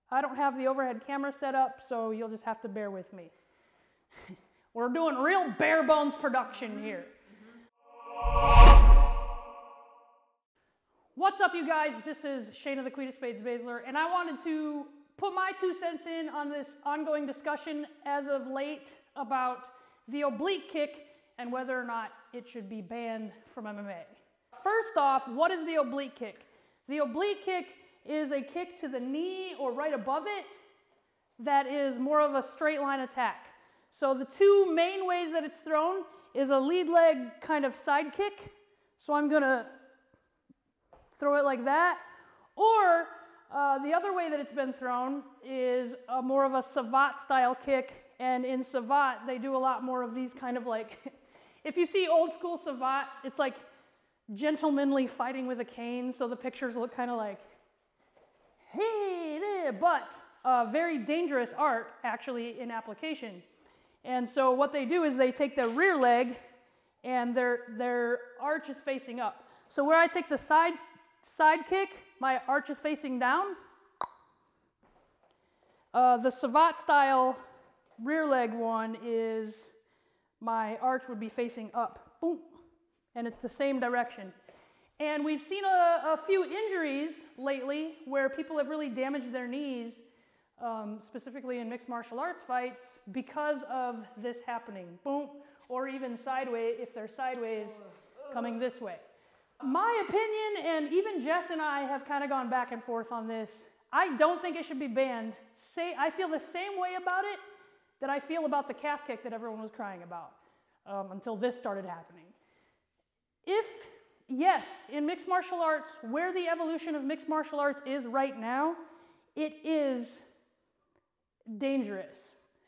I don't have the overhead camera set up, so you'll just have to bear with me. We're doing real bare bones production here. What's up, you guys? This is Shane of the Queen of Spades Baszler, and I wanted to put my 2 cents in on this ongoing discussion as of late about the oblique kick and whether or not it should be banned from MMA. First off, what is the oblique kick? The oblique kick is a kick to the knee or right above it that is more of a straight line attack. So the 2 main ways that it's thrown is a lead leg kind of side kick. So I'm gonna throw it like that. Or the other way that it's been thrown is more of a savate style kick. And in savate, they do a lot more of these kind of like, if you see old school savate, it's like gentlemanly fighting with a cane. So the pictures look kind of like, hey, there, but very dangerous art actually in application. And so what they do is they take their rear leg and their arch is facing up. So where I take the side kick, my arch is facing down. The savate style rear leg one is my arch would be facing up. Boom. And it's the same direction. And we've seen a few injuries lately where people have really damaged their knees, specifically in mixed martial arts fights, because of this happening. Boom. Or even sideways, if they're sideways coming this way. My opinion, and even Jess and I have kind of gone back and forth on this, I don't think it should be banned. I feel the same way about it that I feel about the calf kick that everyone was crying about until this started happening. Yes, in mixed martial arts, where the evolution of mixed martial arts is right now, it is dangerous.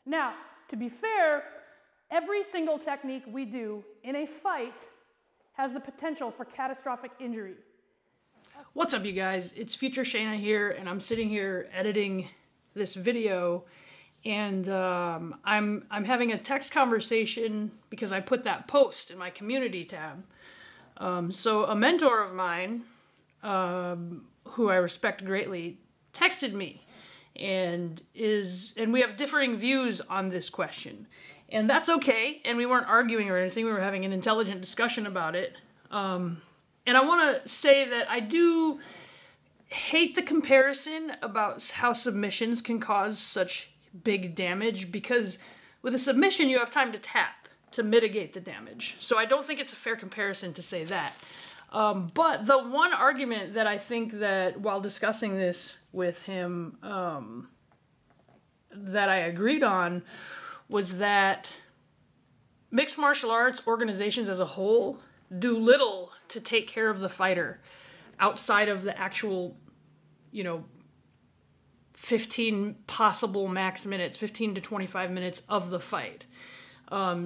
Now, to be fair, every single technique we do in a fight has the potential for catastrophic injury. What's up, you guys? It's Future Shayna here, and I'm sitting here editing this video, and I'm having a text conversation because I put that post in my community tab. So a mentor of mine, who I respect greatly, texted me, and we have differing views on this question. And that's okay, and we weren't arguing or anything, we were having an intelligent discussion about it. And I want to say that I do hate the comparison about how submissions can cause such big damage, because with a submission you have time to tap to mitigate the damage. So I don't think it's a fair comparison to say that. But the one argument that I think that while discussing this with him that I agreed on was that mixed martial arts organizations as a whole do little to take care of the fighter outside of the actual, 15 possible max minutes, 15 to 25 minutes of the fight.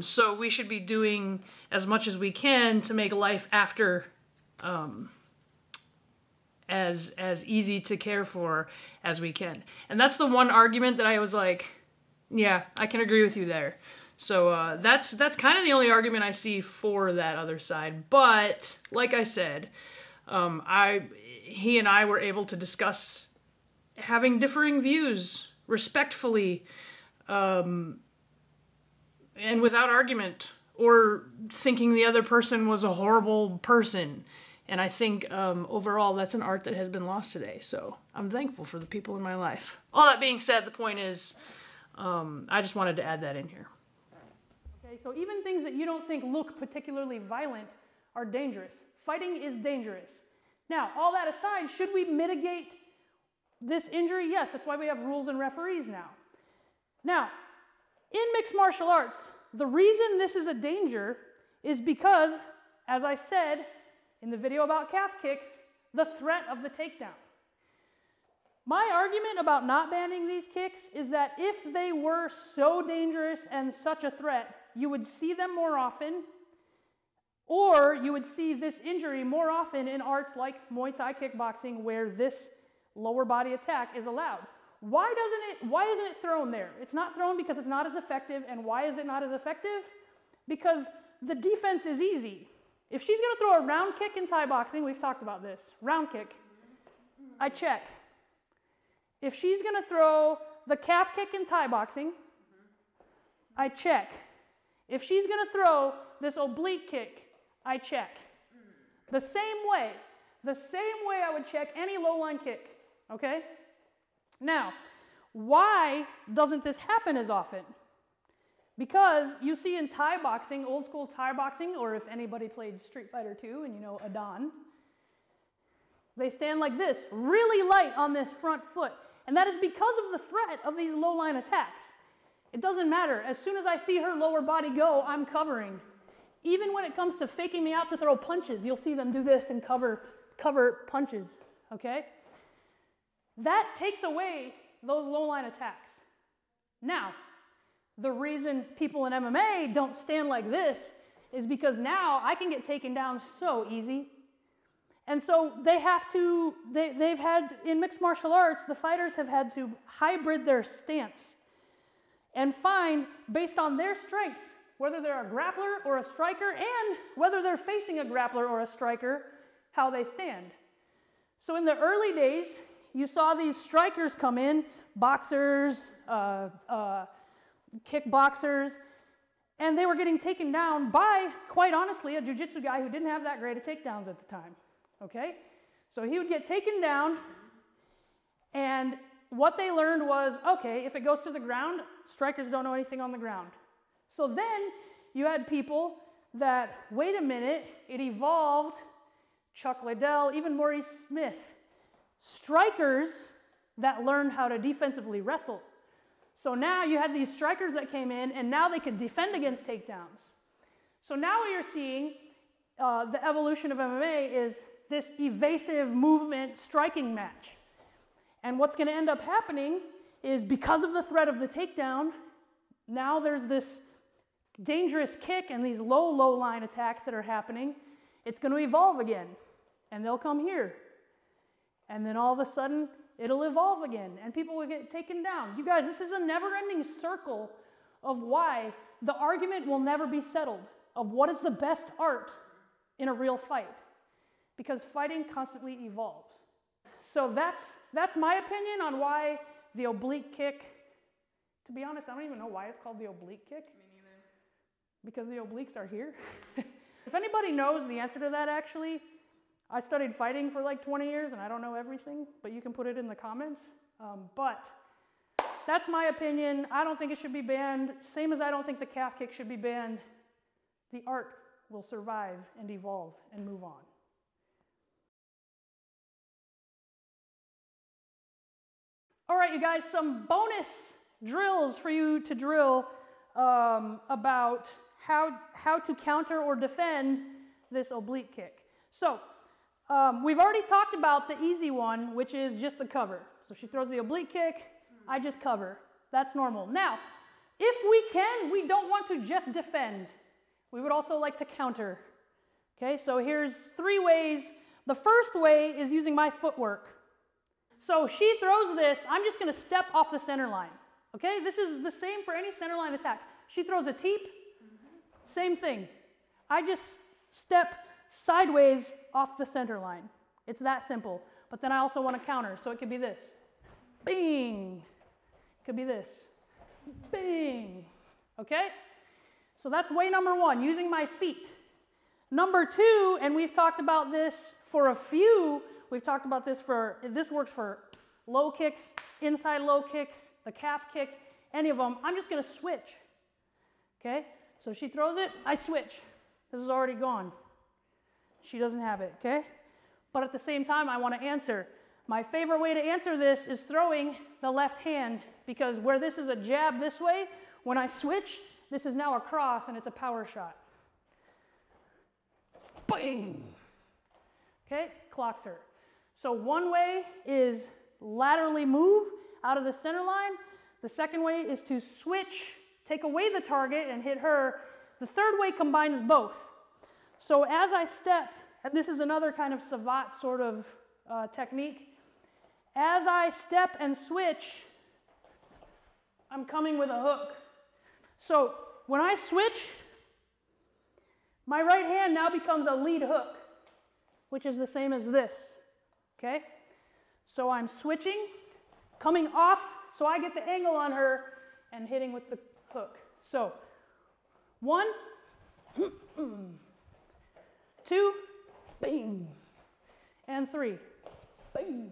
So we should be doing as much as we can to make life after as easy to care for as we can. And that's the one argument that I was like, yeah, I can agree with you there. So that's kind of the only argument I see for that other side. But like I said, he and I were able to discuss having differing views respectfully, and without argument or thinking the other person was a horrible person. And I think overall that's an art that has been lost today. So I'm thankful for the people in my life. All that being said, the point is, I just wanted to add that in here. Okay, so even things that you don't think look particularly violent are dangerous. Fighting is dangerous. Now, all that aside, should we mitigate this injury? Yes, that's why we have rules and referees now. Now, in mixed martial arts, the reason this is a danger is because, as I said in the video about calf kicks, the threat of the takedown. My argument about not banning these kicks is that if they were so dangerous and such a threat, you would see them more often, or you would see this injury more often in arts like Muay Thai kickboxing, where this lower body attack is allowed. Why isn't it thrown there? It's not thrown because it's not as effective. And why is it not as effective? Because the defense is easy. If she's going to throw a round kick in Thai boxing, we've talked about this, round kick, I check. if she's going to throw the calf kick in Thai boxing, I check. If she's going to throw this oblique kick, I check. The same way I would check any low line kick, okay? Now, why doesn't this happen as often? Because you see in Thai boxing, old school Thai boxing, or if anybody played Street Fighter 2 and you know Adan, they stand like this, really light on this front foot. And that is because of the threat of these low line attacks. It doesn't matter. As soon as I see her lower body go, I'm covering. Even when it comes to faking me out to throw punches, you'll see them do this and cover punches, okay? That takes away those low line attacks. Now, the reason people in MMA don't stand like this is because now I can get taken down so easy. And so they've had, in mixed martial arts, the fighters have had to hybrid their stance and find, based on their strength, whether they're a grappler or a striker, and whether they're facing a grappler or a striker, how they stand. So in the early days, you saw these strikers come in, boxers, kickboxers, and they were getting taken down by, quite honestly, a jiu-jitsu guy who didn't have that great of takedowns at the time. Okay? So he would get taken down, and what they learned was, okay, if it goes to the ground, strikers don't know anything on the ground. So then you had people that, wait a minute, it evolved, Chuck Liddell, even Maurice Smith, strikers that learned how to defensively wrestle. So now you had these strikers that came in, and now they could defend against takedowns. So now what you're seeing, the evolution of MMA is this evasive movement striking match. And what's going to end up happening is, because of the threat of the takedown, now there's this dangerous kick and these low line attacks that are happening. It's going to evolve again, and they'll come here. And then all of a sudden, it'll evolve again, and people will get taken down. You guys, this is a never-ending circle of why the argument will never be settled of what is the best art in a real fight, because fighting constantly evolves. So that's my opinion on why the oblique kick, to be honest, I don't even know why it's called the oblique kick. Me neither. Because the obliques are here. If anybody knows the answer to that, actually, I studied fighting for like 20 years and I don't know everything, but you can put it in the comments. But that's my opinion. I don't think it should be banned. Same as I don't think the calf kick should be banned. The art will survive and evolve and move on. All right, you guys, some bonus drills for you to drill about how to counter or defend this oblique kick. So, we've already talked about the easy one, which is just the cover. So she throws the oblique kick, I just cover. That's normal. Now, if we don't want to just defend. We would also like to counter. Okay, so here's 3 ways. The first way is using my footwork. So she throws this, I'm just going to step off the center line. Okay, this is the same for any center line attack. She throws a teep, same thing. I just step sideways off the center line. It's that simple. But then I also want to counter, so it could be this. Bing. It could be this. Bing. Okay? So that's way number 1, using my feet. Number 2, and we've talked about this for a few, this works for low kicks, inside low kicks, the calf kick, any of them. I'm just going to switch. Okay? So she throws it, I switch. This is already gone. She doesn't have it, okay? But at the same time, I want to answer. My favorite way to answer this is throwing the left hand, because where this is a jab this way, when I switch, this is now a cross and it's a power shot. Bang! Okay, clocks her. So one way is laterally move out of the center line. The second way is to switch, take away the target and hit her. The third way combines both. So as I step, and this is another kind of savate sort of technique, as I step and switch, I'm coming with a hook. So when I switch, my right hand now becomes a lead hook, which is the same as this, okay? So I'm switching, coming off so I get the angle on her and hitting with the hook. So 1, 2, boom, and 3, boom.